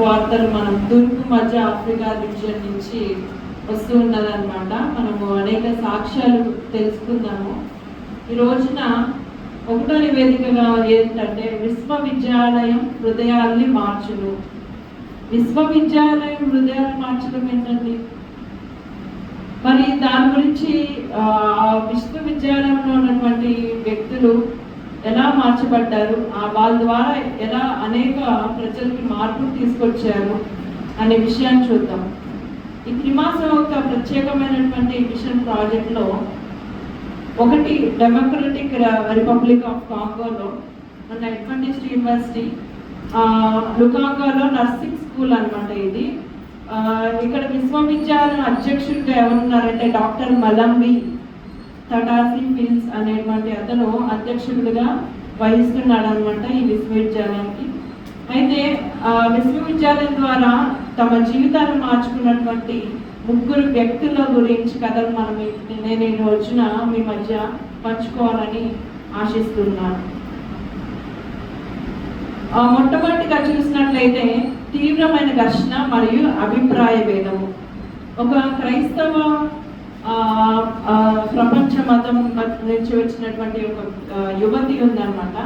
వార్తలు మనం తూర్పు మధ్య ఆఫ్రికా రీజియన్ నుంచి వస్తూ ఉన్నదన్నమాట. మనము అనేక సాక్ష్యాలు తెలుసుకుందాము. ఈ రోజున ఒకటో నివేదికగా ఏంటంటే విశ్వవిద్యాలయం హృదయాల్ని మార్చును. విశ్వవిద్యాలయం హృదయాలు మార్చడం ఏంటండి? మరి దాని గురించి విశ్వవిద్యాలయంలో ఉన్నటువంటి వ్యక్తులు ఎలా మార్చబడ్డారు, వాళ్ళ ద్వారా ఎలా అనేక ప్రజలకి మార్పులు తీసుకొచ్చారు అనే విషయాన్ని చూద్దాం. ఈ త్రిమాసం యొక్క ప్రత్యేకమైనటువంటి మిషన్ ప్రాజెక్ట్లో ఒకటి డెమోక్రటిక్ రిపబ్లిక్ ఆఫ్ కాంగోలో మన అడ్వెంటిస్ట్ యూనివర్సిటీ లుకాంగాలో నర్సింగ్ స్కూల్ అనమాట. ఇది ఇక్కడ విశ్వవిద్యాలయం అధ్యక్షుడిగా ఎవరున్నారంటే డాక్టర్ మలంబి తటాసి ఫిల్స్ అనేటువంటి అతను అధ్యక్షుడిగా వహిస్తున్నాడు అనమాట ఈ విశ్వవిద్యాలయానికి. అయితే విశ్వవిద్యాలయం ద్వారా తమ జీవితాన్ని మార్చుకున్నటువంటి 3 వ్యక్తుల గురించి కథలు నేను ఈ రోజున మీ మధ్య పంచుకోవాలని ఆశిస్తున్నాను. మొట్టమొదటిగా చూసినట్లయితే తీవ్రమైన ఘర్షణ మరియు అభిప్రాయ భేదము. ఒక క్రైస్తవ ప్రపంచ మతం నుంచి వచ్చినటువంటి ఒక యువతి ఉందన్నమాట.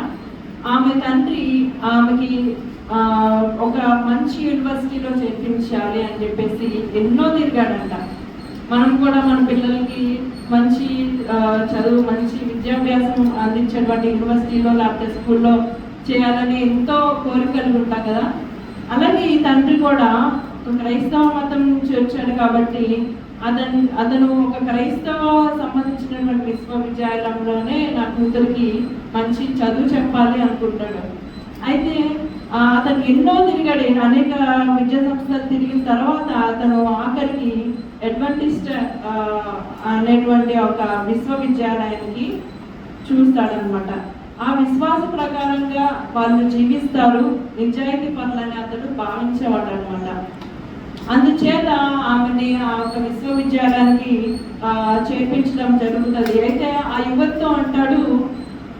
ఆమె తండ్రి ఆమెకి ఒక మంచి యూనివర్సిటీలో చేర్పించాలి అని చెప్పేసి ఎన్నో తిరిగాడంట. మనం కూడా మన పిల్లలకి మంచి చదువు, మంచి విద్యాభ్యాసం అందించేటువంటి యూనివర్సిటీలో లేకపోతే స్కూల్లో చేయాలని ఎంతో కోరికలు ఉంటాయి కదా. అలాగే ఈ తండ్రి కూడా ఒక క్రైస్తవ మతం నుంచి వచ్చాడు కాబట్టి అతను ఒక క్రైస్తవ సంబంధించినటువంటి విశ్వవిద్యాలయంలోనే నా కూతురికి మంచి చదువు చెప్పాలి అనుకుంటాడు. అయితే అతను ఎన్నో తిరిగాడు, అనేక విద్యా సంస్థలు తిరిగిన తర్వాత అతను ఆఖరికి అడ్వెంటిస్ట్ అనేటువంటి ఒక విశ్వవిద్యాలయానికి చూస్తాడనమాట. ఆ విశ్వాస ప్రకారంగా వాళ్ళు జీవిస్తారు, నిజాయితీ పనులని అతడు భావించేవాడు అనమాట. అందుచేత ఆమెని ఆ ఒక విశ్వవిద్యాలయానికి చేర్పించడం జరుగుతుంది. అయితే ఆ యువతితో అంటాడు,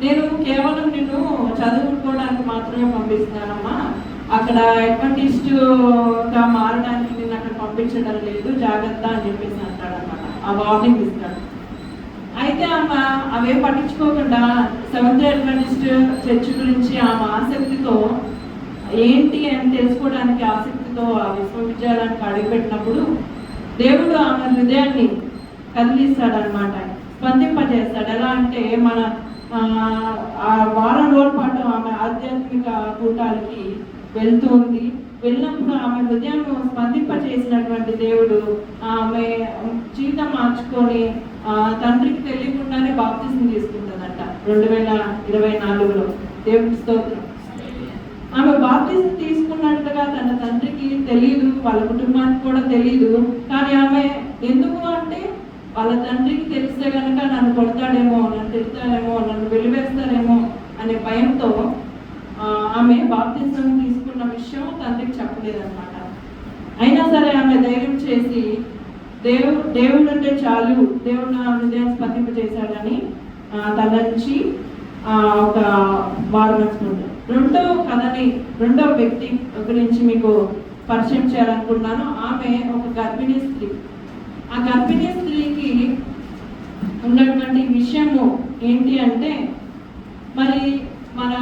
నేను కేవలం నిన్ను చదువుకోవడానికి మాత్రమే పంపిస్తున్నానమ్మా, అక్కడ అడ్వెంటిస్ట్గా మారడానికి నేను అక్కడ పంపించడం లేదు, జాగ్రత్త అని చెప్పేసి అంటాడు అనమాట. ఆ వార్నింగ్ ఇస్తాడు. అయితే ఆమె అవే పట్టించుకోకుండా సెవెంత్ అడ్వెంటిస్ట్ చర్చ్ గురించి ఆమె ఆసక్తితో ఏంటి అని తెలుసుకోవడానికి ఆసక్తితో ఆ విశ్వవిద్యాలయానికి అడుగుపెట్టినప్పుడు దేవుడు ఆమె హృదయాన్ని కదిలిస్తాడనమాట, స్పందింపజేస్తాడు. ఎలా అంటే మన వారం రోజుల పాటు ఆమె ఆధ్యాత్మిక కూటాలకి వెళ్తూ ఉంది. వెళ్ళినప్పుడు ఆమె హృదయాన్ని స్పందింపజేసినటువంటి దేవుడు ఆమె జీవితం మార్చుకొని తండ్రికి తెలియకుండానే బాప్తిజం తీసుకుంటుందంట 2024లో. దేవుడి స్తోత్రం. ఆమె బాప్తిజం తీసుకున్నట్లుగా తన తండ్రికి తెలియదు, వాళ్ళ కుటుంబానికి కూడా తెలియదు. కానీ ఆమె ఎందుకు అంటే వాళ్ళ తండ్రికి తెలిస్తే కనుక నన్ను కొడతాడేమో, నన్ను తిడతాడేమో, నన్ను వెలివేస్తారేమో అనే భయంతో ఆమె బాప్తిజం తీసుకున్న విషయం తండ్రికి చెప్పలేదన్నమాట. అయినా సరే ఆమె ధైర్యం చేసి దేవుడు అంటే చాలు, దేవుడు నా హృదయాన్ని స్పందింపజేశాడని తలంచి ఒక వారం వచ్చుకుంటాడు. రెండో వ్యక్తి గురించి మీకు పరిచయం చేయాలనుకున్నాను. ఆమె ఒక గర్భిణీ స్త్రీ. ఆ గర్భిణీ స్త్రీకి ఉన్నటువంటి విషయము ఏంటి అంటే, మరి మన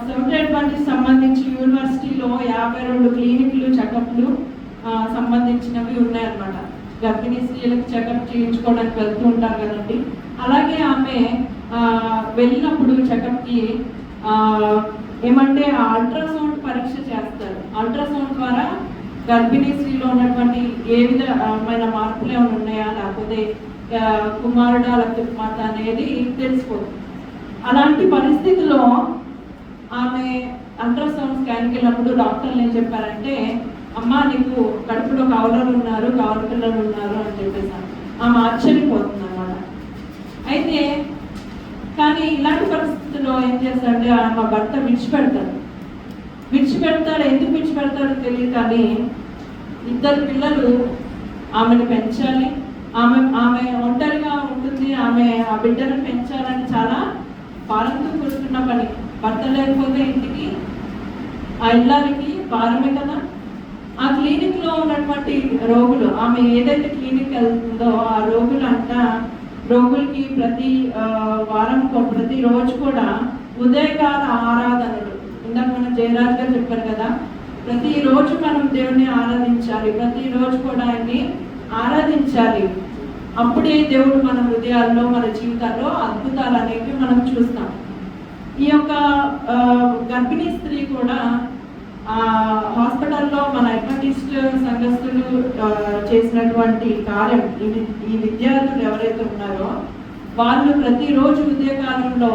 సెవెంత్ అడ్వెంటిస్ట్ సంబంధించి యూనివర్సిటీలో 52 క్లినిక్లు, చెకప్లు సంబంధించినవి ఉన్నాయన్నమాట. గర్భిణీ స్త్రీలకు చెకప్ చేయించుకోవడానికి వెళ్తూ ఉంటారు కదండి. అలాగే ఆమె వెళ్ళినప్పుడు చెకప్కి ఏమంటే అల్ట్రాసౌండ్ పరీక్ష చేస్తారు. అల్ట్రాసౌండ్ ద్వారా గర్భిణీ స్త్రీలో ఉన్నటువంటి ఏ విధమైన మార్పులు ఏమైనా ఉన్నాయా, లేకపోతే కుమారుడా లేకపోతే కుమార్తె అనేది తెలిసిపోతుంది. అలాంటి పరిస్థితిలో ఆమె అల్ట్రాసౌండ్ స్కాన్కి వెళ్ళినప్పుడు డాక్టర్లు ఏం చెప్పారంటే, అమ్మ నీకు కడుపులో కవల పిల్లలు ఉన్నారు అని చెప్పేసాను. ఆమె ఆశ్చర్యపోతుంది అన్నమాట. అయితే కానీ ఇలాంటి పరిస్థితుల్లో ఏం చేస్తాడంటే ఆమె భర్త విడిచిపెడతాడు. ఎందుకు విడిచిపెడతాడో తెలియదు. కానీ 2 పిల్లలు ఆమెను పెంచాలి, ఆమె ఒంటరిగా ఉంటుంది, ఆమె ఆ బిడ్డను పెంచాలని చాలా భారంతో కూడుకున్న పని. భర్త లేకపోతే ఇంటికి ఆ ఇల్లానికి భారమే కదా. వచ్చినటువంటి రోగులు, ఆమె ఏదైతే క్లినిక్ వెళ్తుందో ఆ రోగులకి ప్రతి వారం ప్రతి రోజు కూడా ఉదయకాల ఆరాధనలు, ఇందాక మనం జయరాజ్ గారు చెప్పారు కదా, ప్రతిరోజు మనం దేవుని ఆరాధించాలి, ప్రతిరోజు కూడా ఆయన్ని ఆరాధించాలి. అప్పుడే దేవుడు మన హృదయాల్లో, మన జీవితాల్లో అద్భుతాలు అనేవి మనం చూస్తాం. ఈ యొక్క గర్భిణీ స్త్రీ కూడా హాస్పిటల్లో మన అడ్వెంటిస్ట్ సంఘస్థులు చేసినటువంటి కార్యం, ఈ విద్యార్థులు ఎవరైతే ఉన్నారో వాళ్ళు ప్రతిరోజు ఉదయకాలంలో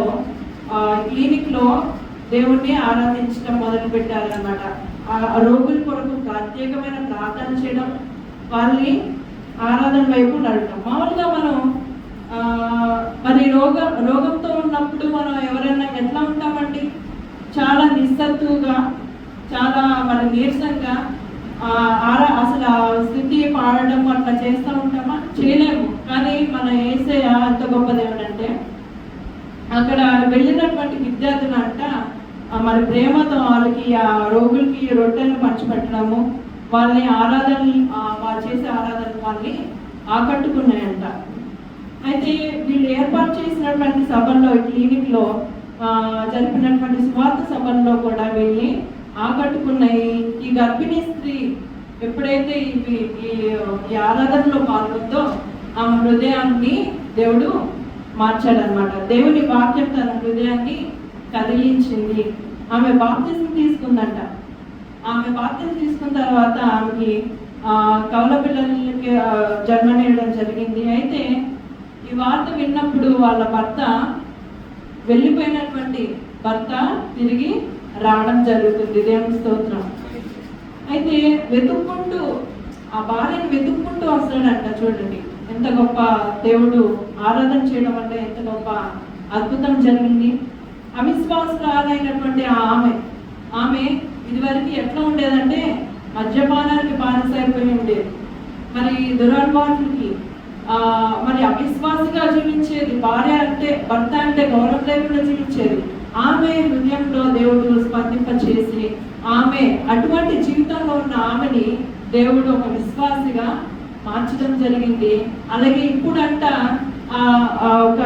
క్లినిక్లో దేవుణ్ణి ఆరాధించడం మొదలు పెట్టారనమాట. ఆ రోగుల కొరకు ప్రత్యేకమైన ప్రార్థన చేయడం, వాళ్ళని ఆరాధన వైపు నడవడం. మామూలుగా మనం మరి రోగంతో ఉన్నప్పుడు మనం ఎవరైనా ఎట్లా ఉంటామండి? చాలా నిస్సత్తుగా, చాలా మరి నీరసంగా అసలు ఆ స్థితి పాడడం అట్లా చేస్తూ ఉంటామా? చేయలేము. కానీ మన యేసయ్య అంత గొప్ప దేవుడు అంటే, అక్కడ వెళ్ళినటువంటి విద్యార్థులు అంట మరి ప్రేమతో వాళ్ళకి ఆ రోగులకి రొట్టెలను పంచిపెట్టడము, వాళ్ళని వాళ్ళు చేసే ఆరాధనలు వాళ్ళని ఆకట్టుకున్నాయంట. అయితే వీళ్ళు ఏర్పాటు చేసినటువంటి సభల్లో, క్లినిక్లో జరిపినటువంటి స్వార్థ సభల్లో కూడా వీళ్ళని ఆకట్టుకున్నాయి. ఈ గర్భిణీ స్త్రీ ఎప్పుడైతే ఈ ఆరాధనలో పాల్గొందో ఆమె హృదయాన్ని దేవుడు మార్చాడనమాట. దేవుని వాక్యం తన హృదయాన్ని కదిలించింది. ఆమె బాప్తిజం తీసుకుందంట. ఆమె బాప్తిజం తీసుకున్న తర్వాత ఆమెకి కవల పిల్లలకి జన్మనివ్వడం జరిగింది. అయితే ఈ వార్త విన్నప్పుడు వాళ్ళ వెళ్ళిపోయినటువంటి భర్త తిరిగి రావడం జరుగుతుంది. దేవుని స్తోత్రం. అయితే వెతుక్కుంటూ ఆ భార్యను వెతుక్కుంటూ వస్తాడంట. చూడండి ఎంత గొప్ప దేవుడు, ఆరాధన చేయడం వల్ల ఎంత గొప్ప అద్భుతం జరిగింది. అవిశ్వాసరాలైనటువంటి ఆమె ఇదివరకు ఎట్లా ఉండేదంటే మద్యపానానికి బానిసైపోయి ఉండేది, మరి దురలవాట్లకి మరి అవిశ్వాసగా జీవించేది. భర్త అంటే గౌరవం లేకుండా జీవించేది. ఆమె హృదయంలో దేవుడు స్పందింపచేసి ఆమె అటువంటి జీవితంలో ఉన్న ఆమెని దేవుడు ఒక విశ్వాసిగా మార్చడం జరిగింది. అలాగే ఇప్పుడంట ఒక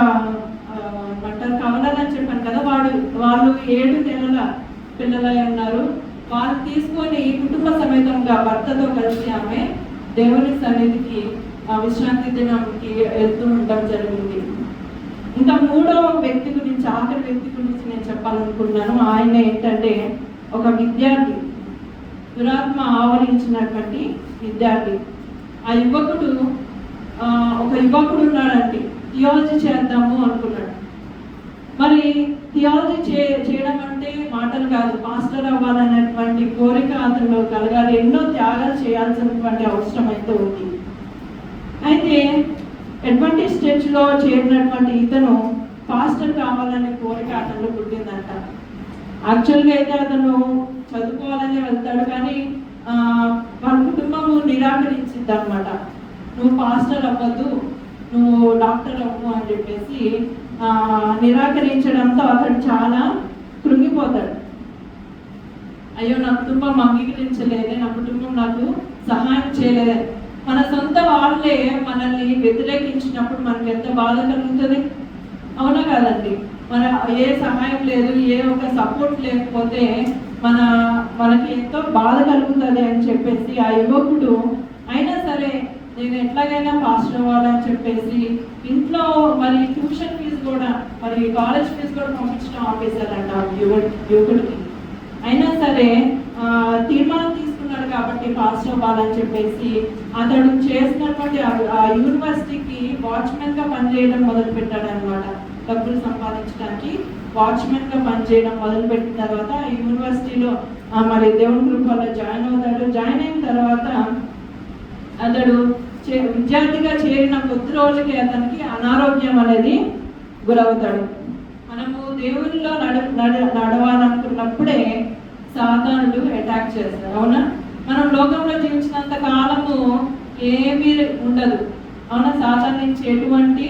కవలని చెప్పాను కదా, వాళ్ళు 7 నెలల పిల్లలై ఉన్నారు. వాళ్ళు తీసుకొని కుటుంబ సమేతంగా భర్తతో కలిసి ఆమె దేవుని సన్నిధికి విశ్రాంతి దినంకి వెళ్తూ ఉండడం జరిగింది. ఇంకా 3వ వ్యక్తి గురించి, ఆఖరి వ్యక్తి గురించి నేను చెప్పాలనుకున్నాను. ఆయన ఏంటంటే ఒక విద్యార్థి, దురాత్మ ఆవరించినటువంటి విద్యార్థి. ఆ యువకుడు ఒక యువకుడు ఉన్నాడంటే థియాలజీ చేద్దాము అనుకున్నాడు. మరి థియాలజీ చేయడం అంటే మాటలు కాదు, పాస్టర్ అవ్వాలనేటువంటి కోరిక అతను కలగాలి. ఎన్నో త్యాగాలు చేయాల్సినటువంటి అవసరం అయితే ఉంది. అయితే అడ్వెంటిస్ట్ చర్చ్లో చేరినటువంటి ఇతను పాస్టర్ కావాలనే కోరిక అతను పుట్టిందంట. యాక్చువల్గా అయితే అతను చదువుకోవాలని వెళ్తాడు, కానీ వాళ్ళ కుటుంబము నిరాకరించింది అనమాట. నువ్వు పాస్టర్ అవ్వద్దు, నువ్వు డాక్టర్ అవ్వు అని చెప్పేసి నిరాకరించడంతో అతడు చాలా కృంగిపోతాడు. అయ్యో, నా కుటుంబం అంగీకరించలేదే, నా కుటుంబం నాకు సహాయం చేయలేదే. మన సొంత వాళ్ళే మనల్ని వ్యతిరేకించినప్పుడు మనకి ఎంత బాధ కలుగుతుంది, అవునా కాదండి? ఏ సహాయం లేదు, ఏ ఒక సపోర్ట్ లేకపోతే మనకి ఎంతో బాధ కలుగుతుంది అని చెప్పేసి ఆ యువకుడు అయినా సరే నేను ఎట్లాగైనా పాస్టర్ అవ్వాలని చెప్పేసి ఇంట్లో మరి ట్యూషన్ ఫీజు కూడా, మరి కాలేజ్ ఫీజు కూడా పంపించడం ఆపేశారంట యువకుడికి. అయినా సరే తీర్మానం తీసుకున్నాడు కాబట్టి పాస్టర్ అవ్వాలని చెప్పేసి అతడు చేసినటువంటి ఆ యూనివర్సిటీకి వాచ్మెన్గా పనిచేయడం మొదలు పెట్టాడు అనమాట. డబ్బులు సంపాదించడానికి వాచ్మెన్గా పనిచేయడం మొదలుపెట్టిన తర్వాత యూనివర్సిటీలో మరి దేవుని కృపలో జాయిన్ అవుతాడు. జాయిన్ అయిన తర్వాత అతడు విద్యార్థిగా చేరిన కొద్ది రోజులకి అతనికి అనారోగ్యం అనేది గురవుతాడు. మనము దేవునిలో నడవాలనుకున్నప్పుడే సాతానుడు అటాక్ చేస్తాడు, అవునా? మనం లోకంలో జీవించినంత కాలము ఏమీ ఉండదు, అవునా? సాతాను నుంచి ఎటువంటి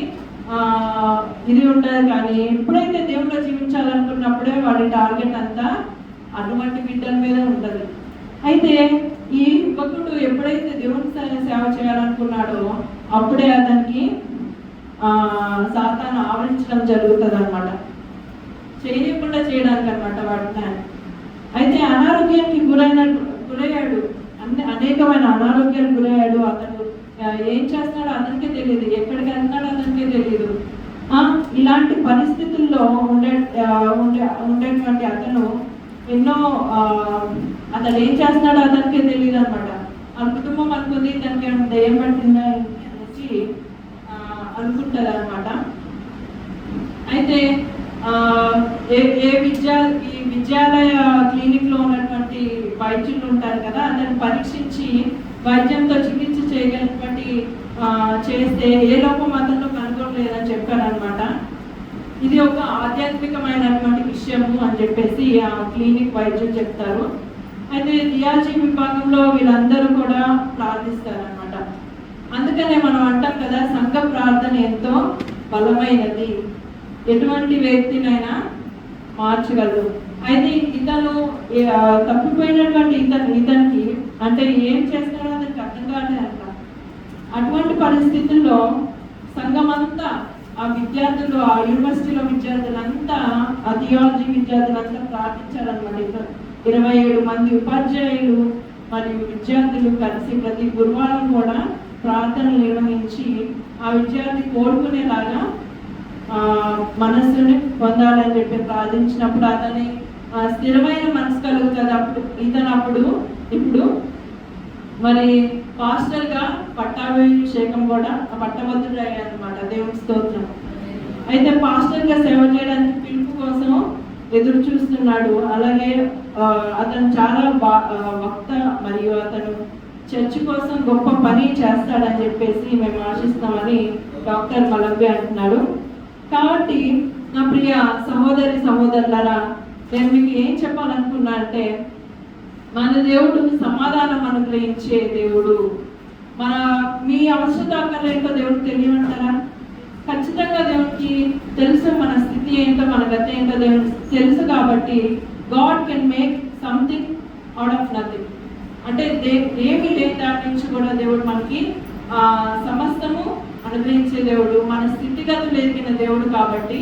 ఇది ఉండదు. కానీ ఎప్పుడైతే దేవుడిలో జీవించాలనుకున్నప్పుడే వాడి టార్గెట్ అంతా అటువంటి బిడ్డల మీద ఉంటుంది. అయితే ఈ యువకుడు ఎప్పుడైతే దేవుని సేవ చేయాలనుకున్నాడో అప్పుడే అతనికి సాతాను ఆవరించడం జరుగుతుంది అనమాట, చేయకుండా చేయడానికి అనమాట వాడి ప్లాన్. అయితే అనారోగ్యానికి గురయ్యాడు, అనేకమైన అనారోగ్యానికి గురయ్యాడు. అతను ఏం చేస్తున్నాడో అతనికే తెలియదు, ఎక్కడికి వెళ్తున్నాడో అతనికే తెలియదు. ఇలాంటి పరిస్థితుల్లో ఉండేటువంటి అతను అతను ఏం చేస్తున్నాడో అతనికే తెలియదు అనమాట. ఆ కుటుంబం అనుకుంది తనకి దయ్యం పట్టిందా అనేసి అనుకుంటుంది అనమాట. అయితే ఈ విద్యాలయ క్లినిక్ లో ఉన్నటువంటి వైద్యులు ఉంటారు కదా, అతన్ని పరీక్షించి వైద్యంతో చికిత్స చేయగలిగినటువంటి చేస్తే ఏ లోపం అతను కనుగొనలేదని చెప్పారనమాట. ఇది ఒక ఆధ్యాత్మికమైనటువంటి విషయము అని చెప్పేసి ఆ క్లినిక్ వైద్యులు చెప్తారు. అయితే థియాలజీ విభాగంలో వీళ్ళందరూ కూడా ప్రార్థిస్తారనమాట. అందుకనే మనం అంటాం కదా, సంఘ ప్రార్థన ఎంతో బలమైనది, ఎటువంటి వ్యక్తినైనా మార్చగలదు. అయితే ఇతను తప్పిపోయినటువంటి ఇతనికి అంటే ఏం చేస్తాడో అతనికి అర్థం కాలేదంట. అటువంటి పరిస్థితుల్లో సంఘమంతా, ఆ విద్యార్థులు, ఆ యూనివర్సిటీలో విద్యార్థులంతా, ఆ థియాలజీ విద్యార్థులంతా ప్రార్థించారనమాట. 27 మంది ఉపాధ్యాయులు మరియు విద్యార్థులు కలిసి ప్రతి గురువారం కూడా ప్రార్థనలు నిర్వహించి ఆ విద్యార్థి కోరుకునేలాగా మనస్సుని పొందాలని చెప్పి ప్రార్థించినప్పుడు అతని స్థిరమైన మనసు కలుగుతుంది. ఇప్పుడు మరి పాస్టర్ గా పట్టాభిషేకం కూడా పట్టభద్రుడు అయ్యారనమాట. దేవుని స్తోత్రం. అయితే పాస్టర్ గా సేవ చేయడానికి పిలుపు కోసం ఎదురు చూస్తున్నాడు. అలాగే అతను చాలా వక్త మరియు అతను చర్చి కోసం గొప్ప పని చేస్తాడని చెప్పేసి మేము ఆశిస్తామని డాక్టర్ మలబ్బి అంటున్నాడు. కాబట్టి నా ప్రియ సహోదరులారా, నేను మీకు ఏం చెప్పాలనుకున్నా అంటే, మన దేవుడు సమాధానం అనుగ్రహించే దేవుడు. మీ అవసరత ఏంటో దేవుడు తెలియమంటారా? ఖచ్చితంగా దేవుడికి తెలుసు, మన స్థితి ఏంటో, మన గతి ఏంటో దేవుడికి తెలుసు. కాబట్టి God can make something out of nothing. అంటే ఏమీ లేని దాని నుంచి కూడా దేవుడు మనకి సమస్తము అనుగ్రహించే దేవుడు, మన స్థితిగతులు ఎరిగిన దేవుడు. కాబట్టి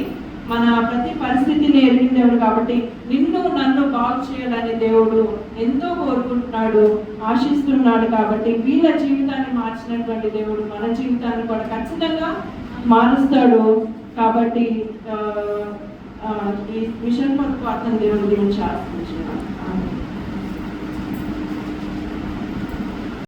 మన ప్రతి పరిస్థితిని ఎరిగిన దేవుడు. కాబట్టి నన్ను బాగు చేయాలని దేవుడు ఎంతో కోరుకుంటున్నాడు, ఆశిస్తున్నాడు. కాబట్టి వీళ్ళ జీవితాన్ని మార్చినటువంటి దేవుడు మన జీవితాన్ని కూడా ఖచ్చితంగా మారుస్తాడు. కాబట్టి ఈ విషయం కొరకు అర్థం దేవుడు గురించి